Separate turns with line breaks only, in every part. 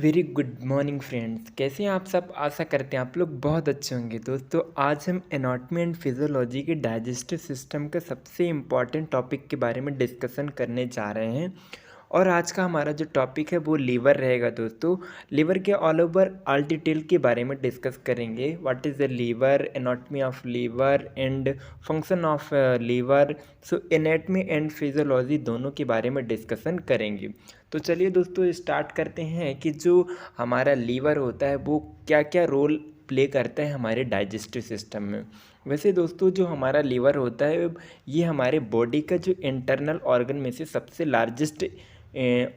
Very good morning friends. कैसे हैं आप सब? आशा करते हैं आप लोग बहुत अच्छे होंगे। दोस्तों आज हम एनाटॉमी एंड फिजियोलॉजी के डाइजेस्टिव सिस्टम के सबसे इम्पॉर्टेंट टॉपिक के बारे में डिस्कशन करने जा रहे हैं। और आज का हमारा जो टॉपिक है वो लीवर रहेगा। दोस्तों लीवर के ऑल ओवर ऑल डिटेल के बारे में डिस्कस करेंगे। What is the liver, anatomy of liver and function of liver. So anatomy and physiology दोनों के बारे में डिस्कशन करेंगे। तो चलिए दोस्तों स्टार्ट करते हैं कि जो हमारा लीवर होता है वो क्या क्या रोल प्ले करता है हमारे डाइजेस्टिव सिस्टम में। वैसे दोस्तों जो हमारा लीवर होता है ये हमारे बॉडी का जो इंटरनल ऑर्गन में से सबसे लार्जेस्ट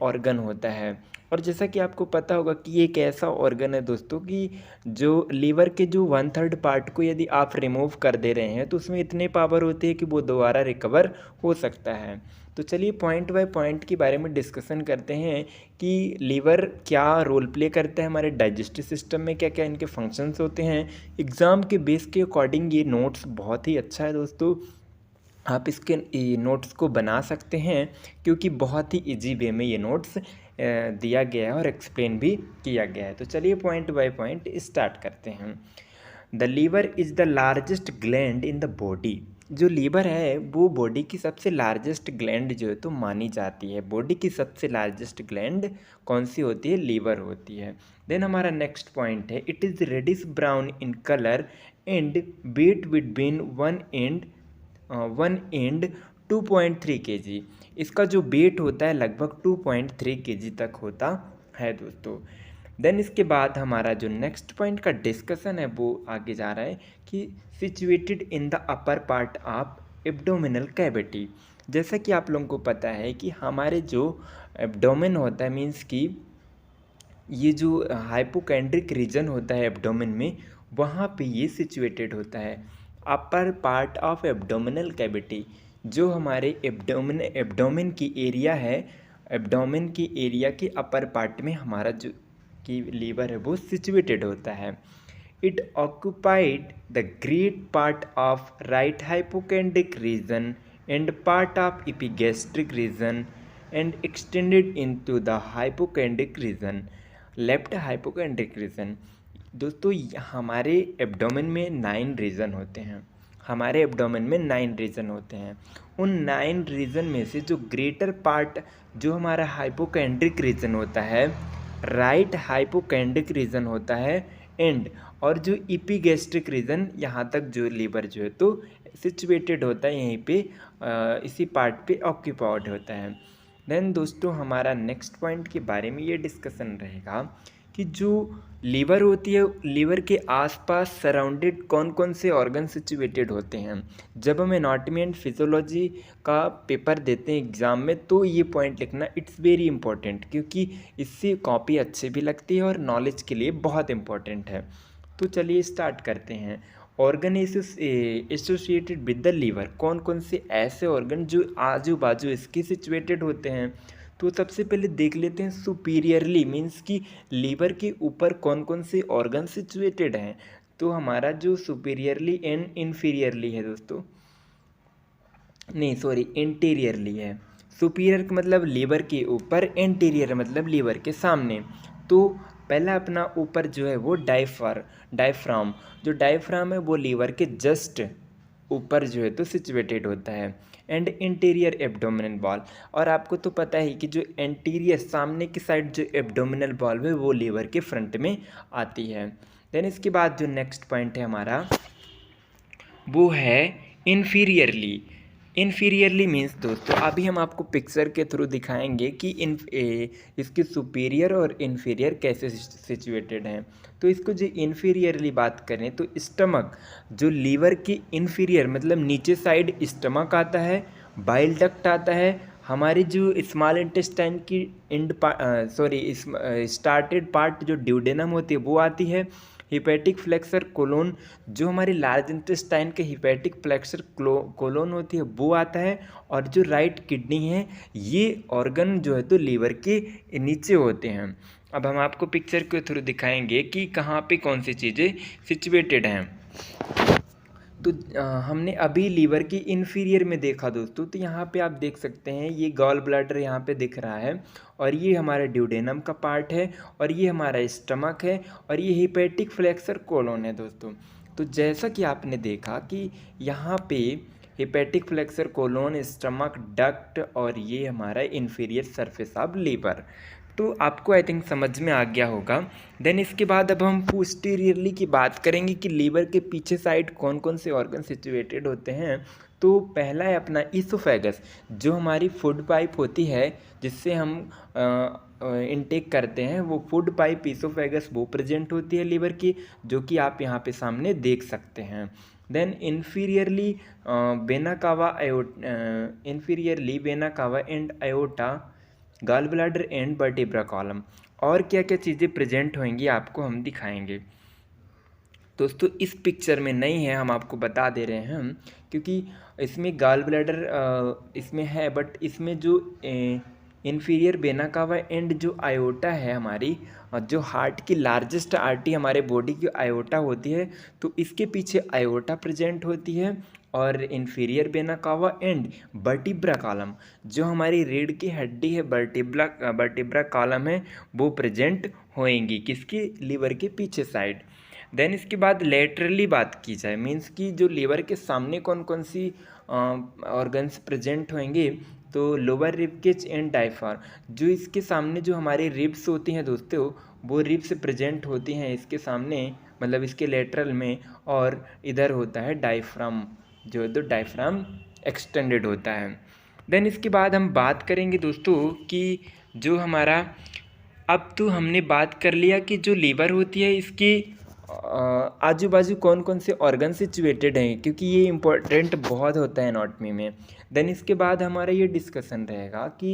ऑर्गन होता है। और जैसा कि आपको पता होगा कि ये एक ऐसा ऑर्गन है दोस्तों कि जो लीवर के जो 1/3 पार्ट को यदि आप रिमूव कर दे रहे हैं तो उसमें इतने पावर होती है कि वो दोबारा रिकवर हो सकता है। तो चलिए पॉइंट बाय पॉइंट के बारे में डिस्कशन करते हैं कि लीवर क्या रोल प्ले करता है हमारे डाइजेस्टिव सिस्टम में, क्या क्या इनके फंक्शंस होते हैं। एग्ज़ाम के बेस के अकॉर्डिंग ये नोट्स बहुत ही अच्छा है दोस्तों, आप इसके नोट्स को बना सकते हैं क्योंकि बहुत ही इजी वे में ये नोट्स दिया गया है और एक्सप्लेन भी किया गया है। तो चलिए पॉइंट बाय पॉइंट स्टार्ट करते हैं। The liver is the largest gland in the body. जो लीवर है वो बॉडी की सबसे लार्जेस्ट ग्लैंड जो है तो मानी जाती है। बॉडी की सबसे लार्जेस्ट ग्लैंड कौन सी होती है? लीवर होती है। देन हमारा नेक्स्ट पॉइंट है, it is reddish brown in colour and weight between 1 and 2.3 kg। इसका जो वेट होता है लगभग 2.3 kg तक होता है दोस्तों। देन इसके बाद हमारा जो नेक्स्ट पॉइंट का डिस्कशन है वो आगे जा रहा है कि situated in the upper part of abdominal cavity. जैसा कि आप लोगों को पता है कि हमारे जो एब्डोमेन होता है, मीन्स कि ये जो हाइपोकेंड्रिक रीजन होता है एब्डोमेन में, वहाँ पे ये सिचुएटेड होता है। Upper part of abdominal cavity, जो हमारे एब्डोमेन की एरिया है, एब्डोमेन की एरिया के अपर पार्ट में हमारा जो की लीवर है वो सिचुएटेड होता है। It occupied the great part of right hypochondriac region and part of epigastric region and extended into the hypochondriac region, left hypochondriac region. दोस्तों हमारे एब्डोमेन में 9 रीजन होते हैं। हमारे एब्डोमेन में 9 रीजन होते हैं। उन 9 रीजन में से जो ग्रेटर पार्ट जो हमारा हाइपोकेंड्रिक रीजन होता है, राइट हाइपोकेंड्रिक रीजन होता है एंड और जो इपीगैस्ट्रिक रीजन, यहाँ तक जो लीवर जो है तो सिचुएटेड होता है, यहीं पे इसी पार्ट पे ऑक्यूपाइड होता है। देन दोस्तों हमारा नेक्स्ट पॉइंट के बारे में ये डिस्कशन रहेगा कि जो लीवर होती है, लीवर के आसपास सराउंडेड कौन कौन से ऑर्गन सिचुएटेड होते हैं। जब हम एनाटॉमी एंड फिजियोलॉजी का पेपर देते हैं एग्ज़ाम में तो ये पॉइंट लिखना इट्स वेरी इंपॉर्टेंट, क्योंकि इससे कॉपी अच्छी भी लगती है और नॉलेज के लिए बहुत इंपॉर्टेंट है। तो चलिए स्टार्ट करते हैं। Organ associated with the liver, कौन कौन से ऐसे ऑर्गन जो आजू बाजू इसके सिचुएटेड होते हैं। तो सबसे पहले देख लेते हैं सुपीरियरली, मीन्स कि लीवर के ऊपर कौन कौन से ऑर्गन सिचुएटेड हैं। तो हमारा जो सुपीरियरली एंड इन्फीरियरली है दोस्तों, नहीं सॉरी इंटीरियरली है। सुपीरियर का मतलब लीवर के ऊपर, इंटीरियर मतलब लीवर के सामने। तो पहला अपना ऊपर जो है वो डायफ्राम, जो डायफ्राम है वो लीवर के जस्ट ऊपर जो है तो सिचुएटेड होता है। एंड इंटीरियर एब्डोमिनल वॉल, और आपको तो पता है कि जो इंटीरियर सामने की साइड जो एब्डोमिनल वॉल है वो लीवर के फ्रंट में आती है। देन इसके बाद जो नेक्स्ट पॉइंट है हमारा वो है इन्फीरियरली। इन्फीरियरली मीन्स दोस्तों अभी हम आपको पिक्चर के थ्रू दिखाएंगे कि इसके सुपीरियर और इन्फीरियर कैसे सिचुएटेड हैं। तो इसको जो इन्फीरियरली बात करें तो स्टमक, जो लीवर के इन्फीरियर मतलब नीचे साइड स्टमक आता है, बाइल डक्ट आता है, हमारी जो स्मॉल इंटेस्टाइन की स्टार्टेड पार्ट जो ड्यूडेनम होती है वो आती है, हिपैटिक फ्लेक्सर कोलोन, जो हमारी लार्ज इंटेस्टाइन के हिपैटिक फ्लेक्सर कोलोन होती है वो आता है, और जो राइट किडनी है ये ऑर्गन जो है तो लीवर के नीचे होते हैं। अब हम आपको पिक्चर के थ्रू दिखाएंगे कि कहाँ पे कौन सी चीज़ें सिचुएटेड हैं। तो हमने अभी लीवर की इन्फीरियर में देखा दोस्तों, तो यहाँ पे आप देख सकते हैं ये गॉल ब्लैडर यहाँ पे दिख रहा है, और ये हमारा ड्यूडेनम का पार्ट है, और ये हमारा स्टमक है, और ये हिपैटिक फ्लेक्सर कोलोन है दोस्तों। तो जैसा कि आपने देखा कि यहाँ पे hepatic flexure colon, stomach, duct, और ये हमारा इन्फीरियर सरफेस ऑफ लीवर। तो आपको आई थिंक समझ में आ गया होगा। देन इसके बाद अब हम पोस्टीरियरली की बात करेंगे कि लीवर के पीछे साइड कौन कौन से ऑर्गन सिचुएटेड होते हैं। तो पहला है अपना ईसोफेगस, जो हमारी फूड पाइप होती है जिससे हम इनटेक करते हैं, वो फूड पाइप ईसोफेगस वो प्रेजेंट होती है लीवर की, जो कि आप यहाँ पे सामने देख सकते हैं। Then inferiorly vena cava and aorta, gall bladder and vertebra column. और क्या क्या चीज़ें प्रेजेंट होंगी आपको हम दिखाएंगे दोस्तों। इस पिक्चर में नहीं है, हम आपको बता दे रहे हैं हम, क्योंकि इसमें गॉल ब्लैडर इसमें है, बट इसमें जो इन्फीरियर वेना कावा एंड जो आयोटा है हमारी, जो हार्ट की लार्जेस्ट आर्टरी हमारे बॉडी की आयोटा होती है, तो इसके पीछे आयोटा प्रेजेंट होती है, और inferior vena cava and vertebra column, जो हमारी रीढ़ की हड्डी है, वर्टिब्रा कॉलम है, वो प्रेजेंट होएंगी किसकी, लीवर के पीछे साइड। देन इसके बाद लेटरली बात की जाए, मीन्स कि जो लीवर के सामने कौन कौन सी ऑर्गन्स प्रेजेंट होंगे, तो lower rib cage and diaphragm, जो इसके सामने जो हमारी रिब्स होती हैं दोस्तों, वो रिब्स प्रेजेंट होती हैं इसके सामने, मतलब इसके लेटरल में, और इधर होता है डायफ्राम, जो है तो डायफ्राम एक्सटेंडेड होता है। देन इसके बाद हम बात करेंगे दोस्तों कि जो हमारा, अब तो हमने बात कर लिया कि जो लीवर होती है इसकी आजू बाजू कौन कौन से ऑर्गन सिचुएटेड हैं, क्योंकि ये इम्पोर्टेंट बहुत होता है एनाटॉमी में। देन इसके बाद हमारा ये डिस्कशन रहेगा कि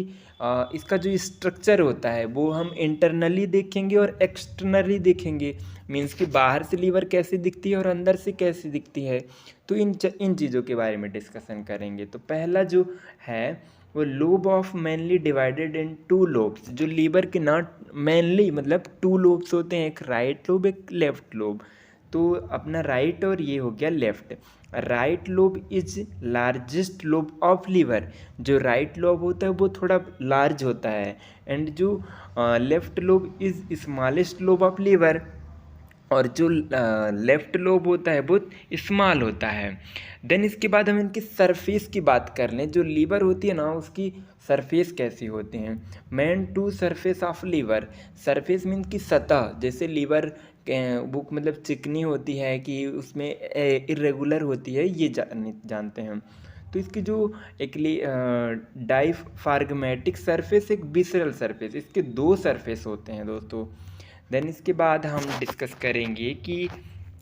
इसका जो स्ट्रक्चर होता है वो हम इंटरनली देखेंगे और एक्सटर्नली देखेंगे, मीन्स कि बाहर से लीवर कैसे दिखती है और अंदर से कैसे दिखती है। तो इन चीज़ों के बारे में डिस्कशन करेंगे। तो पहला जो है वो lobe of mainly divided in two lobes, जो लीवर के नॉट मेनली मतलब टू लोब्स होते हैं, एक राइट लोब एक लेफ्ट लोब। तो अपना राइट और ये हो गया left. Right lobe is largest lobe of liver, जो राइट लोब होता है वो थोड़ा लार्ज होता है, एंड जो left lobe is smallest lobe of liver, और जो लेफ्ट लोब होता है वो स्मॉल होता है। देन इसके बाद हम इनकी सरफेस की बात कर लें, जो लीवर होती है ना उसकी सरफेस कैसी होती हैं। Main two surface of liver, surface means की सतह, जैसे लीवर वो मतलब चिकनी होती है कि उसमें इरेगुलर होती है, ये जानते हैं। तो इसकी जो एक डायफ्रागमेटिक सरफेस, एक विसरल सरफेस, इसके दो सरफेस होते हैं दोस्तों। देन इसके बाद हम डिस्कस करेंगे कि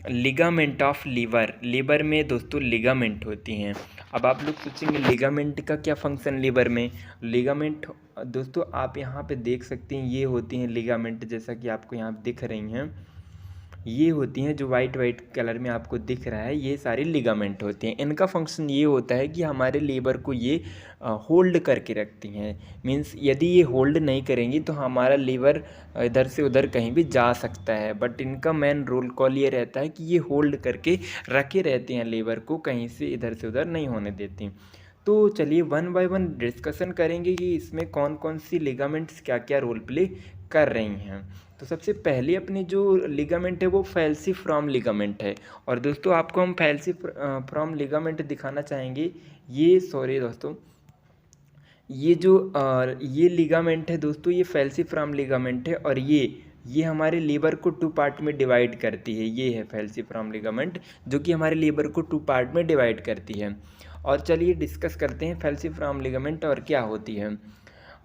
लिगामेंट ऑफ लीवर, लीवर में दोस्तों लिगामेंट होती हैं। अब आप लोग सोचेंगे लिगामेंट का क्या फंक्शन लीवर में। लिगामेंट दोस्तों आप यहाँ पे देख सकते हैं, ये होती हैं लिगामेंट, जैसा कि आपको यहाँ दिख रही हैं, ये होती हैं जो वाइट कलर में आपको दिख रहा है, ये सारी लिगामेंट होती हैं। इनका फंक्शन ये होता है कि हमारे लीवर को ये होल्ड करके रखती हैं। मीन्स यदि ये होल्ड नहीं करेंगी तो हमारा लीवर इधर से उधर कहीं भी जा सकता है, बट इनका मेन रोल कॉल ये रहता है कि ये होल्ड करके रखे रहती हैं लीवर को, कहीं से इधर से उधर नहीं होने देती। तो चलिए वन बाय वन डिस्कशन करेंगे कि इसमें कौन कौन सी लिगामेंट्स क्या क्या रोल प्ले कर रही हैं। तो सबसे पहले अपनी जो लिगामेंट है वो फैल्सीफ्रॉम लिगामेंट है, और दोस्तों आपको हम फैल्सीफ्रॉम लिगामेंट दिखाना चाहेंगे। ये सॉरी दोस्तों, ये जो ये लिगामेंट है दोस्तों, ये फैल्सीफ्रॉम लिगामेंट है, और ये हमारे लीवर को टू पार्ट में डिवाइड करती है। ये है फैल्सीफ्रॉम लिगामेंट, जो कि हमारे लीवर को टू पार्ट में डिवाइड करती है। और चलिए डिस्कस करते हैं फैल्सीफ्रॉम लिगामेंट और क्या होती है।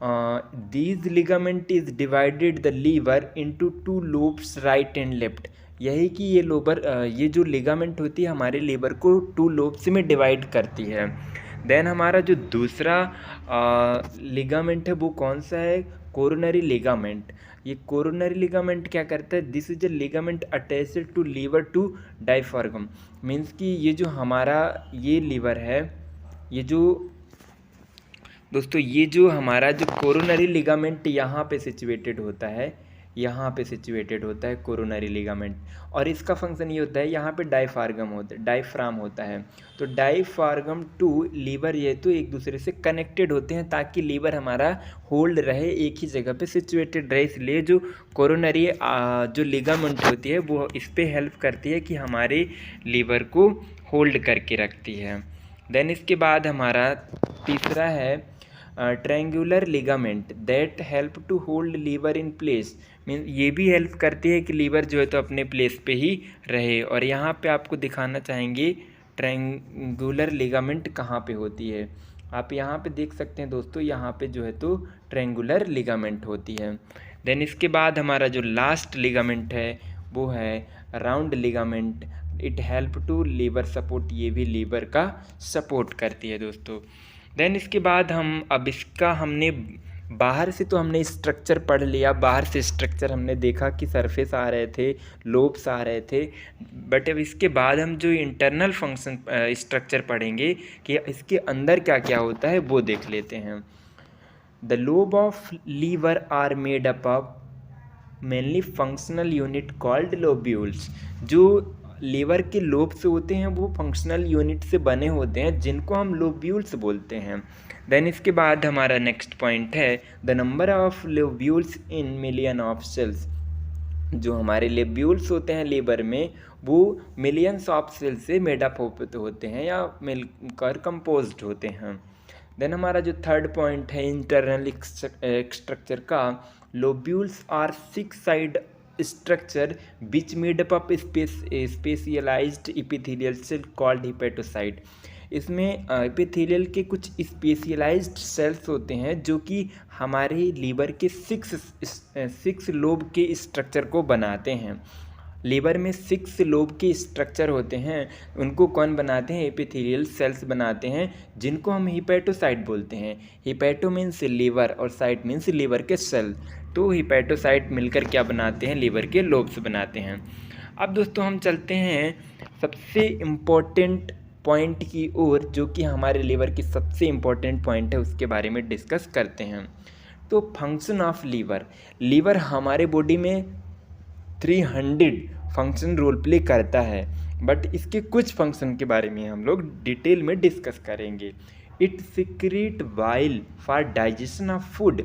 These ligament is divided the liver into two lobes, right and left. यही कि ये जो लिगामेंट होती है हमारे लीवर को टू लोब्स में डिवाइड करती है। देन हमारा जो दूसरा लिगामेंट है वो कौन सा है, कोरोनरी लिगामेंट। ये कोरोनरी लिगामेंट क्या करता है, this is a ligament attached to liver to diaphragm. Means कि ये जो हमारा ये लीवर है, ये जो दोस्तों ये जो हमारा जो कोरोनरी लिगामेंट यहाँ पे सिचुएटेड होता है, यहाँ पे सिचुएटेड होता है कोरोनरी लिगामेंट। और इसका फंक्शन ये होता है, यहाँ पे डायफ्राम होता है। तो डायफ्राम टू लीवर ये तो एक दूसरे से कनेक्टेड होते हैं ताकि लीवर हमारा होल्ड रहे, एक ही जगह पे सिचुएटेड रहे। इसलिए जो कोरोनरी जो लिगामेंट होती है वो इस पर हेल्प करती है कि हमारे लीवर को होल्ड करके रखती है। देन इसके बाद हमारा तीसरा है triangular ligament that help to hold liver in place. Mean ये भी हेल्प करती है कि लीवर जो है तो अपने प्लेस पे ही रहे। और यहाँ पे आपको दिखाना चाहेंगे ट्रायंगुलर लिगामेंट कहाँ पे होती है। आप यहाँ पे देख सकते हैं दोस्तों, यहाँ पे जो है तो ट्रायंगुलर लिगामेंट होती है। देन इसके बाद हमारा जो लास्ट लिगामेंट है वो है round ligament. It help to liver support, ये भी लीवर का सपोर्ट करती है दोस्तों। देन इसके बाद हमने बाहर से तो हमने स्ट्रक्चर पढ़ लिया, बाहर से स्ट्रक्चर हमने देखा कि सरफेस आ रहे थे, लोब्स आ रहे थे। बट अब इसके बाद हम जो इंटरनल फंक्शन स्ट्रक्चर पढ़ेंगे कि इसके अंदर क्या क्या होता है वो देख लेते हैं। The lobe of liver are made up of mainly functional unit called lobules. जो लीवर के लोब्स होते हैं वो फंक्शनल यूनिट से बने होते हैं जिनको हम लोब्यूल्स बोलते हैं। देन इसके बाद हमारा नेक्स्ट पॉइंट है the number of lobules in million of cells. जो हमारे लोब्यूल्स होते हैं लीवर में वो मिलियंस ऑफ सेल्स से मेडअप होते हैं या मिलकर कंपोज्ड होते हैं। देन हमारा जो थर्ड पॉइंट है इंटरनल स्ट्रक्चर का, lobules are six side structure which made up of specialised epithelial cell called hepatocyte. इसमें एपिथेलियल के कुछ स्पेशलाइज्ड सेल्स होते हैं जो कि हमारे लीवर के सिक्स लोब के स्ट्रक्चर को बनाते हैं। लीवर में 6 लोब के स्ट्रक्चर होते हैं, उनको कौन बनाते हैं? एपिथेलियल सेल्स बनाते हैं जिनको हम हिपैटोसाइट बोलते हैं। हिपैटो मीन्स लीवर और साइट मीन्स लीवर के सेल। तो हिपैटोसाइट मिलकर क्या बनाते हैं? लीवर के लोब्स बनाते हैं। अब दोस्तों हम चलते हैं सबसे इम्पोर्टेंट पॉइंट की ओर, जो कि हमारे लीवर की सबसे इम्पोर्टेंट पॉइंट है, उसके बारे में डिस्कस करते हैं। तो फंक्शन ऑफ लीवर हमारे बॉडी में 300 फंक्शन रोल प्ले करता है, बट इसके कुछ फंक्शन के बारे में हम लोग डिटेल में डिस्कस करेंगे। It secrete bile for digestion of food.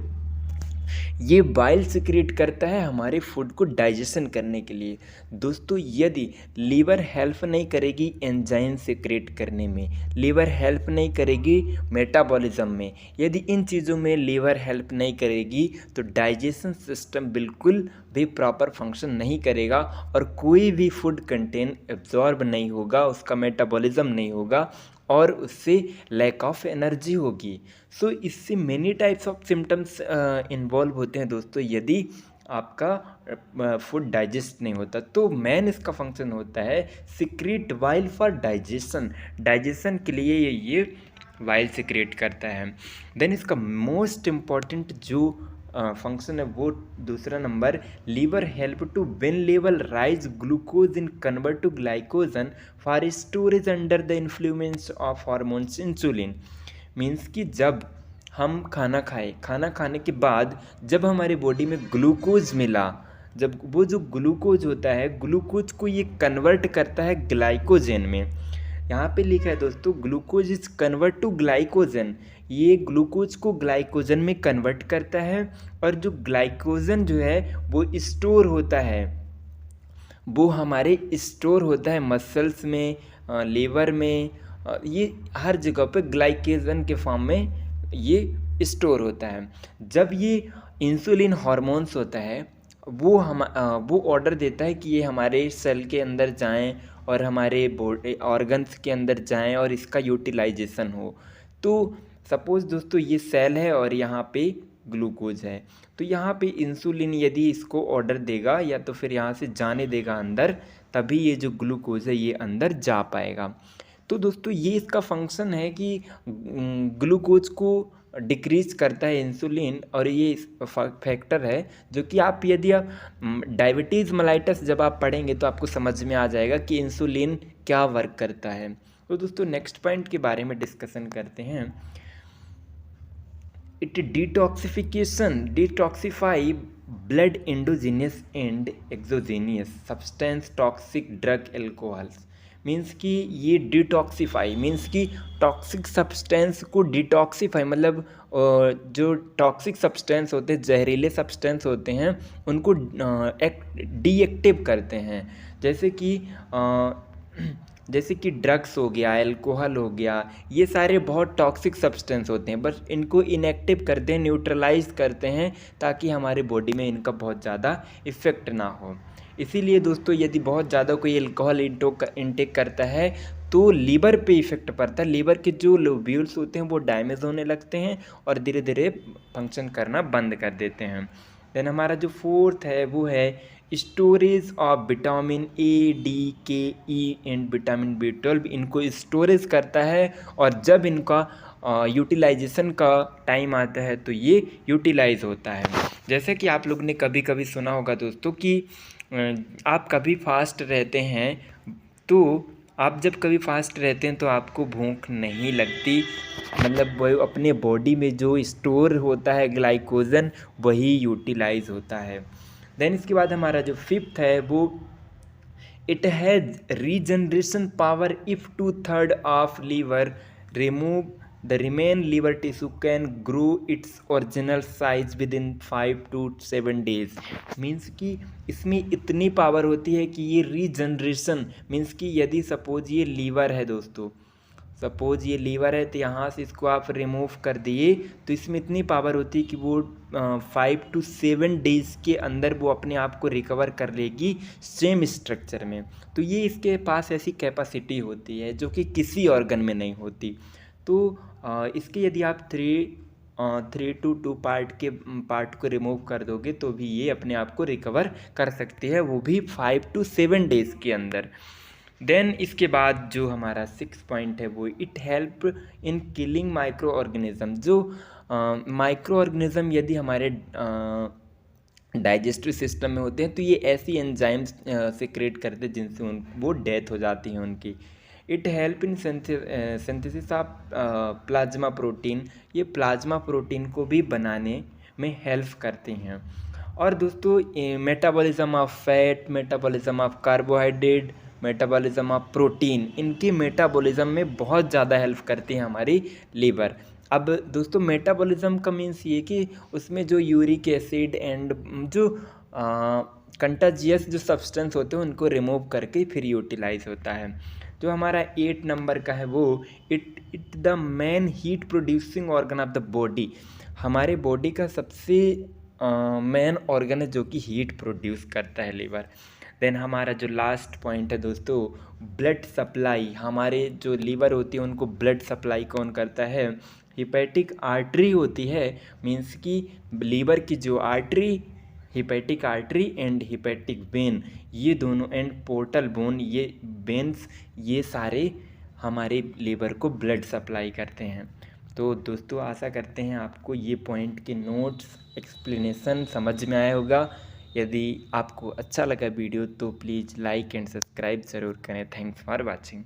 ये बाइल सिक्रीट करता है हमारे फूड को डाइजेशन करने के लिए। दोस्तों यदि लीवर हेल्प नहीं करेगी एंजाइम सिक्रेट करने में, लीवर हेल्प नहीं करेगी मेटाबॉलिज्म में, यदि इन चीज़ों में लीवर हेल्प नहीं करेगी तो डाइजेशन सिस्टम बिल्कुल भी प्रॉपर फंक्शन नहीं करेगा और कोई भी फूड कंटेंट एब्जॉर्ब नहीं होगा, उसका मेटाबॉलिज्म नहीं होगा और उससे लैक ऑफ एनर्जी होगी। सो इससे many types of symptoms involve होते हैं दोस्तों। यदि आपका फूड डाइजेस्ट नहीं होता तो मेन इसका फंक्शन होता है सिक्रीट वाइल फॉर डाइजेशन के लिए ये वाइल सिक्रेट करता है। देन इसका मोस्ट इम्पॉर्टेंट जो फंक्शन है वो दूसरा number, liver help to when level rise glucose in convert to glycogen for storage under the influence of hormones insulin. Means कि जब हम खाना खाने के बाद जब हमारे बॉडी में ग्लूकोज मिला, जब वो जो ग्लूकोज होता है ग्लूकोज को ये कन्वर्ट करता है ग्लाइकोजन में। यहाँ पे लिखा है दोस्तों glucose is convert to glycogen. ये ग्लूकोज को ग्लाइकोजन में कन्वर्ट करता है और जो ग्लाइकोजन जो है वो स्टोर होता है, वो हमारे स्टोर होता है मसल्स में, लीवर में, ये हर जगह पे ग्लाइकोजन के फॉर्म में ये स्टोर होता है। जब ये इंसुलिन हार्मोन्स होता है वो ऑर्डर देता है कि ये हमारे सेल के अंदर जाएं और हमारे बॉडी ऑर्गन्स के अंदर जाएं और इसका यूटिलाइजेशन हो। तो सपोज़ दोस्तों ये सेल है और यहाँ पे ग्लूकोज है, तो यहाँ पे इंसुलिन यदि इसको ऑर्डर देगा या तो फिर यहाँ से जाने देगा अंदर, तभी ये जो ग्लूकोज है ये अंदर जा पाएगा। तो दोस्तों ये इसका फंक्शन है कि ग्लूकोज को डिक्रीज करता है इंसुलिन, और ये फैक्टर है जो कि आप यदि आप डायबिटीज़ मेलाइटस जब आप पढ़ेंगे तो आपको समझ में आ जाएगा कि इंसुलिन क्या वर्क करता है। तो दोस्तों नेक्स्ट पॉइंट के बारे में डिस्कशन करते हैं। It detoxify blood endogenous and exogenous substance toxic drug alcohols. Means कि ये डिटॉक्सीफाई, मीन्स कि टॉक्सिक सब्सटेंस को डिटॉक्सीफाई मतलब जो टॉक्सिक सब्सटेंस होते हैं, जहरीले सब्सटेंस होते हैं, उनको डीएक्टिव करते हैं। जैसे कि ड्रग्स हो गया, अल्कोहल हो गया, ये सारे बहुत टॉक्सिक सब्सटेंस होते हैं, बस इनको इनएक्टिव करते हैं, न्यूट्रलाइज करते हैं, ताकि हमारे बॉडी में इनका बहुत ज़्यादा इफ़ेक्ट ना हो। इसीलिए दोस्तों यदि बहुत ज़्यादा कोई अल्कोहल इंटेक करता है तो लीवर पे इफ़ेक्ट पड़ता है। लीवर के जो लोब्यूल्स होते हैं वो डैमेज होने लगते हैं और धीरे धीरे फंक्शन करना बंद कर देते हैं। देन हमारा जो फोर्थ है वो है storage of vitamin A, D, के, ई एंड विटामिन B12। इनको स्टोरेज करता है और जब इनका यूटिलाइजेशन का टाइम आता है तो ये यूटिलाइज होता है। जैसे कि आप लोग ने कभी कभी सुना होगा दोस्तों कि आप कभी फास्ट रहते हैं तो आप जब कभी फास्ट रहते हैं तो आपको भूख नहीं लगती, मतलब वो अपने बॉडी में जो स्टोर होता है ग्लाइकोजन वही यूटिलाइज होता है। देन इसके बाद हमारा जो फिफ्थ है वो it has regeneration power if 2/3 of liver remove the remain liver tissue can grow its original size within 5 to 7 days। Means कि इसमें इतनी पावर होती है कि ये रीजनरेशन, मीन्स कि यदि सपोज ये लीवर है दोस्तों, सपोज ये लीवर है तो यहाँ से इसको आप रिमूव कर दिए तो इसमें इतनी पावर होती है कि वो 5 to 7 days के अंदर वो अपने आप को रिकवर कर लेगी सेम स्ट्रक्चर में। तो ये इसके पास ऐसी कैपेसिटी होती है जो कि किसी ऑर्गन में नहीं होती। तो इसके यदि आप 3 to 2 पार्ट को रिमूव कर दोगे तो भी ये अपने आप को रिकवर कर सकती है, वो भी 5 to 7 days के अंदर। देन इसके बाद जो हमारा 6 पॉइंट है वो it help in killing micro organism. जो माइक्रो ऑर्गेनिज्म यदि हमारे डाइजेस्टिव सिस्टम में होते हैं तो ये ऐसी एंजाइम्स सिक्रेट करते हैं जिनसे वो डेथ हो जाती है उनकी। It help in synthesis of plasma protein. ये प्लाज्मा प्रोटीन को भी बनाने में हेल्प करती हैं। और दोस्तों metabolism of fat, metabolism of carbohydrate, metabolism of protein, इनकी मेटाबॉलिज्म में बहुत ज़्यादा हेल्प करती है हमारी लीवर। अब दोस्तों मेटाबॉलिज्म का मीन्स ये कि उसमें जो यूरिक एसिड एंड जो कंटाजियस जो सब्सटेंस होते हैं उनको रिमूव करके फिर यूटिलाइज होता है। जो हमारा 8 नंबर का है वो it the main heat producing organ of the body. हमारे बॉडी का सबसे मेन ऑर्गन है जो कि हीट प्रोड्यूस करता है लीवर। देन हमारा जो लास्ट पॉइंट है दोस्तों ब्लड सप्लाई। हमारे जो लीवर होती है उनको ब्लड सप्लाई कौन करता है? हिपैटिक आर्टरी होती है। मीन्स कि लीवर की जो artery, hepatic artery and hepatic vein, ये दोनों एंड पोर्टल बोन, ये वेन्स, ये सारे हमारे लीवर को ब्लड सप्लाई करते हैं। तो दोस्तों आशा करते हैं आपको ये पॉइंट के नोट्स एक्सप्लेनेशन समझ में आया होगा। यदि आपको अच्छा लगा वीडियो तो प्लीज़ लाइक एंड सब्सक्राइब ज़रूर करें। Thanks for watching.